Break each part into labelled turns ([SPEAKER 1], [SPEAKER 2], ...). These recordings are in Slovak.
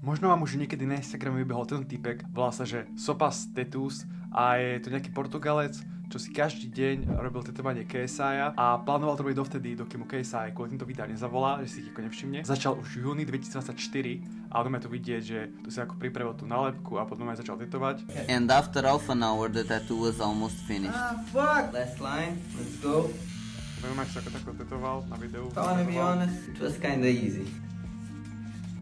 [SPEAKER 1] Možno vám už niekedy na Instagrame vybehol ten typek, volá sa, že Sopas Tattoos a je to nejaký Portugalec, čo si každý deň robil tetovanie KSI a plánoval to robiť dovtedy, dokým mu KSI kvôli týmto videám nezavolá, že si ich ako nevšimne. Začal už v júni 2024 a on tu vidieť, že tu si ako pripravil tú nálepku a potom aj začal tetovať.
[SPEAKER 2] And after half an hour the tattoo was almost finished.
[SPEAKER 3] Ah, fuck! Last line, let's go.
[SPEAKER 1] Neviem, ak sa ako takto tetoval na videu.
[SPEAKER 3] I wanna be honest, it was kinda easy.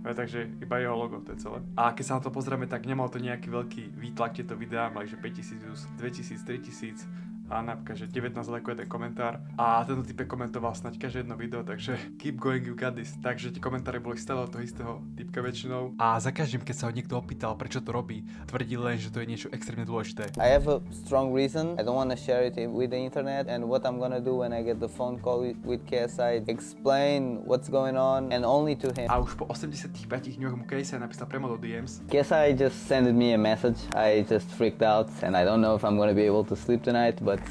[SPEAKER 1] Takže iba jeho logo, to je celé. A keď sa na to pozrieme, tak nemal to nejaký veľký výtlak tieto videá, mali že 5000 views, 2000, 3000 a napríklad, že 19 lajkov jeden komentár a tento typek komentoval snáď každé jedno video, takže keep going, you got this. Takže tie komentáre boli stále od toho istého typka väčšinou a za každým, keď sa ho niekto opýtal, prečo to robí, tvrdí len, že to je niečo extrémne dôležité.
[SPEAKER 2] I have a strong reason. I don't want to share it with the internet, and what I'm gonna do when I get the phone call with KSI, explain what's going on and only to him.
[SPEAKER 1] A už po 85 dňoch mu KSI napísal priamo do DMs.
[SPEAKER 2] KSI just sent me a message. I just freaked out and I don't know if I'm gonna be able to sleep tonight, but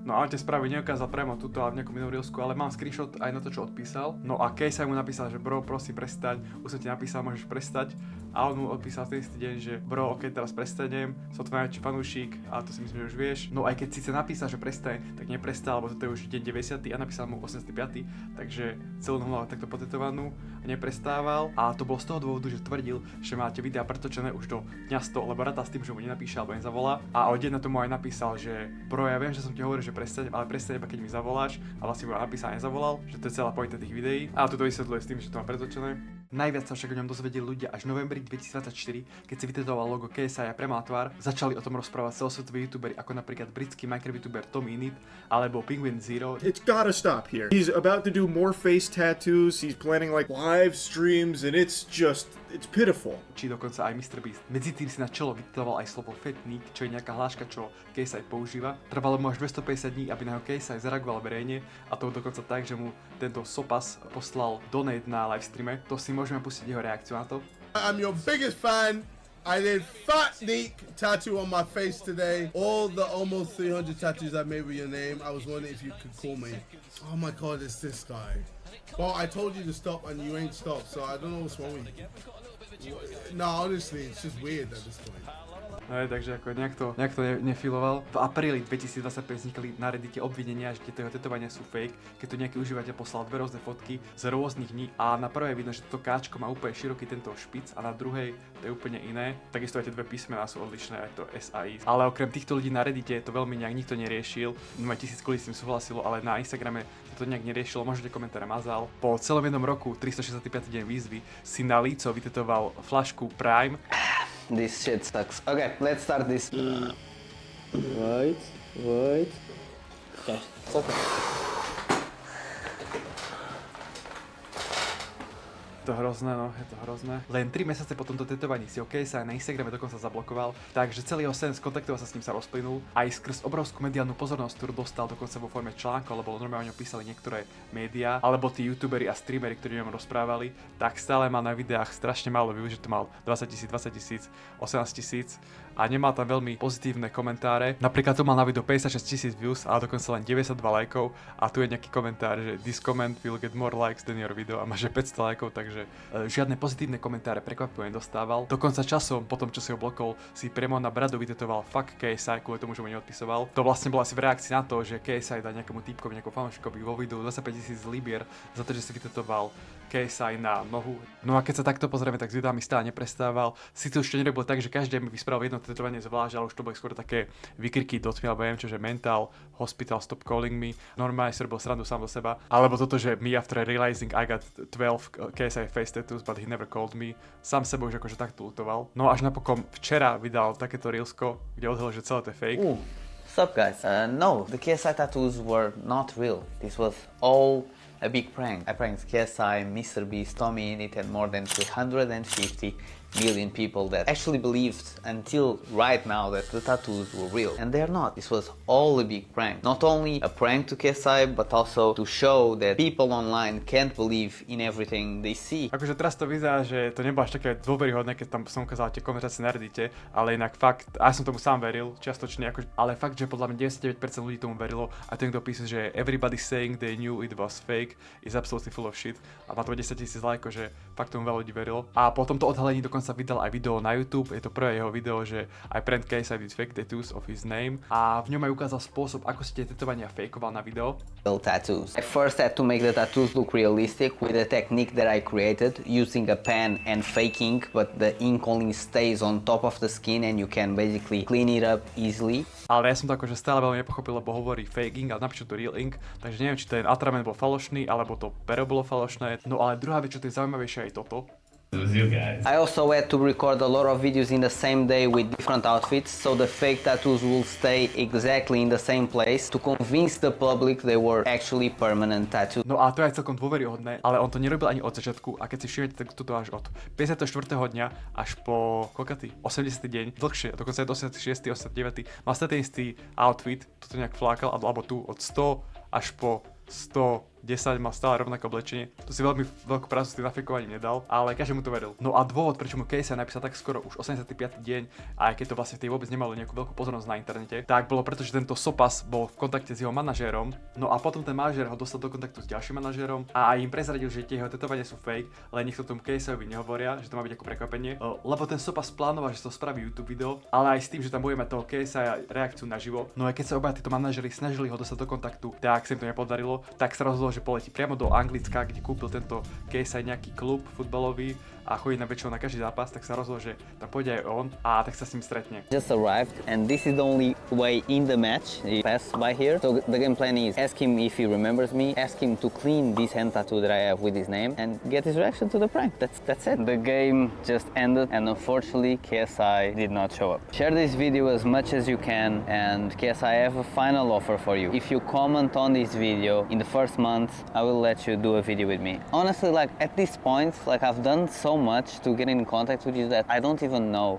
[SPEAKER 1] No a on tie správy neukázal priamo tuto, ale v nejakom inom reelsku, ale mám screenshot aj na to, čo odpísal. No a KSI mu napísal, že bro, prosím prestaň, už som ti napísal, môžeš prestať. A on mu odpísal ten istý deň, že bro, ok, teraz prestanem, som tvoj najväčší fanúšik, ale to si myslím, že už vieš. No aj keď síce napísal, že prestaň, tak neprestal, lebo toto je už deň 90. a napísal mu 85. Takže celú nohu mal takto potetovanú, neprestával. A to bolo z toho dôvodu, že tvrdil, že máte videá pretočené už do dňa 100, lebo rátal s tým, že mu nenapíše alebo nezavolá. A o deň na tomu aj napísal, že bro, ja viem, že som ti hovoril, že prestaň, ale prestaň iba keď mi zavoláš, a vlastne mu napísal a nezavolal, že to je celá pointa tých videí. A toto vysvetľuje s tým, že to má pretočené. Najviac sa však o ňom dozvedeli ľudia až v novembri 2024, keď si vytetoval logo KSI a premal tvár. Začali o tom rozprávať celosvetoví youtuberi, ako napríklad britský Minecraft youtuber Tom Init alebo Penguin Zero.
[SPEAKER 4] It's gotta stop here. He's about to do more face tattoos, he's planning like live streams, and it's pitiful.
[SPEAKER 1] Či dokonca aj MrBeast. Medzi tým si na čelo vytetoval aj slovo Fatnik, čo je nejaká hláška, čo KSI používa. Trvalo mu až 250 dní, aby na ho KSI zareagoval verejne, a to dokonca tak, že mu tento Sopas poslal donate na livestreame. To si môžeme pustiť jeho reakciu na to.
[SPEAKER 5] I'm your biggest fan. I did Fatnik tattoo on my face today. All the almost 300 tattoos I made with your name. I was wondering if you could call me. Oh my god, it's this guy. Well, I told you to stop and you ain't stopped, so I don't know what's wrong with you. No, honestly, it's just weird at this point.
[SPEAKER 1] Hej, takže ako nejak to nefiloval. V apríli 2025 vznikli na Reddite obvinenia, že tieto tetovania sú fake, keď to nejaký užívateľ poslal dve rôzne fotky z rôznych dní a na prvej vidno, že toto káčko má úplne široký tento špic a na druhej to je úplne iné. Takisto aj tie dve písmená sú odlišné, aj to SAI. Ale okrem týchto ľudí na Reddite to veľmi nejak nikto neriešil. No 1000 ľudí s tým súhlasilo, ale na Instagrame to nejak neriešilo, možno tie komentáre mazal. Po celom jednom roku, 365 deň výzvy, si na líco vytetoval flašku Prime.
[SPEAKER 2] This shit sucks. Okay, let's start this.
[SPEAKER 3] Wait. Okay, it's okay.
[SPEAKER 1] Je to hrozné, no, je to hrozné. Len 3 mesiace po tomto tetovaní si KSI na Instagrame dokonca zablokoval, takže celý jeho sen skontaktoval sa s ním sa rozplynul. Aj skrz obrovskú mediálnu pozornosť, ktorú dostal dokonca vo forme článku, alebo normálne o ňom písali niektoré médiá, alebo tí youtuberi a streameri, ktorí o ňom rozprávali, tak stále má na videách strašne málo views, že to mal 20 000, 18 000 a nemal tam veľmi pozitívne komentáre. Napríklad to mal na video 56 000 views, ale dokonca len 92 lajkov a tu je nejaký komentár, že this comment will get more likes than your video a má že 500 lajkov, takže žiadne pozitívne komentáre prekvapivo nedostával. Dokonca časom, potom čo si ho blokol, si priamo na bradu vytetoval fuck KSI, kvôli tomu, že mu neodpisoval. To vlastne bola asi v reakcii na to, že KSI dá nejakému týpkovi, nejakому fanúšikovi vo videu 25 000 libier za to, že si vytetoval KSI na nohu. No a keď sa takto pozrieme, tak s videami stále neprestával. Sice už to nerobil tak, že každý mi vyspravil jedno tetovanie zvlášť, ale už to boli skôr také vykriky do tmy, alebo neviem čo, že mental, hospital, stop calling me. Normálne si robil srandu sám do seba. Alebo toto, že me after realizing I got 12 KSI face tattoos, but he never called me. Sám seba už akože takto lutoval. No až napokon včera vydal takéto reelsko, kde odhalil, že celé to je fake.
[SPEAKER 2] Sup guys? No, the KSI tattoos were not real. This was all a big prank. I pranked KSI, MrBeast, Tommy Init, and more than 350 million people that actually believed until right now that the tattoos were real. And they're not. This was all a big prank. Not only a prank to KSI, but also to show that people online can't believe in everything they see.
[SPEAKER 1] Akože teraz to vyzerá, že to nebolo až také dôveryhodné, keď tam som ukázal tie konverzácie na Reddite, ale inak fakt, a ja som tomu sám veril, čiastočne, ale fakt, že podľa mňa 99% ľudí tomu verilo a ten, kto píše, že everybody saying they knew it was fake, fake is absolutely full of shit a má to 10 000 lajkov, že fakt tomu veľa ľudí verilo. A po tomto odhalení dokonca vydal aj video na YouTube, je to prvé jeho video, že I prank KSI with fake tattoos of his name a v ňom aj ukázal spôsob, ako si tie tetovania fakeoval na video.
[SPEAKER 2] Tattoos. I first had to make the tattoos look realistic with a technique that I created using a pen and fake ink, but the ink only stays on top of the skin and you can basically clean it up easily.
[SPEAKER 1] Ale ja som to akože stále veľmi nepochopil, lebo hovorí fake ink a napíšu to real ink, takže neviem, či ten atrament bol falošný, alebo to pero bolo falošné. No ale druhá vec, čo to je zaujímavejšie je toto.
[SPEAKER 2] I also had to record a lot of videos in the same day with different outfits, so the fake tattoos will stay exactly in the same place to convince the public they were actually permanent tattoos.
[SPEAKER 1] No a to je aj celkom dôveryhodné, ale on to nerobil ani od začiatku a keď si všimnete, tak toto až od 54. dňa až po koľkatý 80. deň, dlhšie, dokonca aj 86. 89. mal ten istý outfit, toto nejak flákal, alebo tu od 100 až po 110 mal stále rovnaké oblečenie. To si veľmi veľkú prácu s tým nafekovaním nedal, ale každému to veril. No a dôvod, prečo mu KSI napísal tak skoro, už 85. deň, a aj keď to vlastne v tej vôbec nemalo nejakú veľkú pozornosť na internete, tak bolo preto, že tento Sopas bol v kontakte s jeho manažérom. No a potom ten manažér ho dostal do kontaktu s ďalším manažérom a aj im prezradil, že tie jeho tetovania sú fake, len nikto tomu KSIovi nehovoria, že to má byť ako prekvapenie. Lebo ten Sopas plánoval, že to spraví YouTube video, ale aj s tým, že tam bude mať toho KSI reakciu naživo. No a keď sa obaja títo manažéri snažili ho dostať do kontaktu, tak sa im to nepodarilo, tak sa rozhodol, že poletí priamo do Anglicka, kde kúpil tento KSI nejaký klub futbalový a chodí na väčšinou na každý zápas, tak sa rozhodol, že tam pôjde aj on a tak sa s ním stretne.
[SPEAKER 2] Just arrived and this is the only way in the match. He passed by here. So the game plan is ask him if he remembers me, ask him to clean this hand tattoo that I have with his name and get his reaction to the prank. That's it. The game just ended and unfortunately KSI did not show up. Share this video as much as you can and KSI, I have a final offer for you. If you comment on this video in the first month, I will let you do a video with me. Honestly, like at this point, like I've done so much to get in contact with you that I don't even know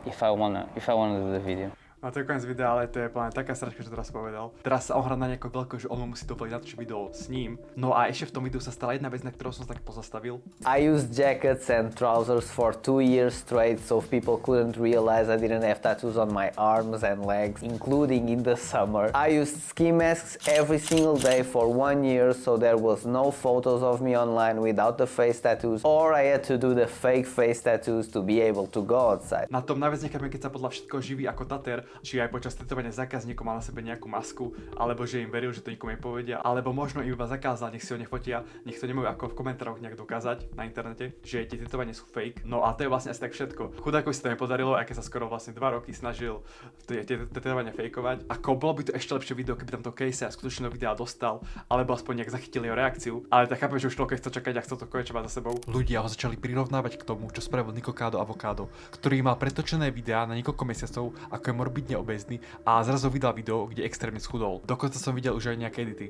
[SPEAKER 2] if I wanna do the video.
[SPEAKER 1] No to je koniec videa, ale to je plne taká sračka, čo teraz povedal. Teraz sa ohrá na nejakú veľkú, že on mu musí dovoliť natočiť video s ním. No a ešte v tom videu sa stala jedna vec, na ktorú som sa tak pozastavil.
[SPEAKER 2] I used jackets and trousers for 2 years straight, so people couldn't realize I didn't have tattoos on my arms and legs, including in the summer. I used ski masks every single day for 1 year, so there was no photos of me online without the face tattoos, or I had to do the fake face tattoos to be able to go outside.
[SPEAKER 1] Na tom najviac nechápem, keď sa podľa všetko živí ako Tater, či aj počas tetovania zákazníkom mal na sebe nejakú masku, alebo že im veril, že to nikomu nepovedia, alebo možno im iba zakázal, nech si ho nefotia, nech to nemajú ako v komentároch nejak dokázať na internete, že tie tetovania sú fake. No a to je vlastne asi tak všetko. Chudákovi si to nepodarilo, aj keď sa skoro vlastne 2 roky snažil tie tetovania fejkovať. Ako bolo by to ešte lepšie video, keby tam to KSI skutočne do videa dostal, alebo aspoň nejak zachytil jeho reakciu. Ale tak chápem, že už toľko chce čakať a chcel to konečne mať za sebou. Ľudia ho začali prirovnávať k tomu, čo spravil Nikocado Avocado, ktorý mal pretočené videá na niekoľko mesiacov, ako je morbidne obézny a zrazu vydal video, kde extrémne schudol. Dokonca som videl už aj nejaké edity.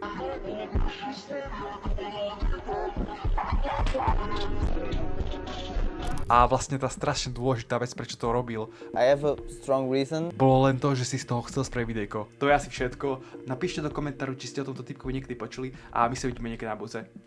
[SPEAKER 1] A vlastne tá strašne dôležitá vec, prečo to robil,
[SPEAKER 2] I have a strong reason.
[SPEAKER 1] bolo len to, že si z toho chcel spraviť videjko. To je asi všetko. Napíšte do komentáru, či ste o tomto typkovi niekedy počuli a my sa vidíme niekedy na budúce.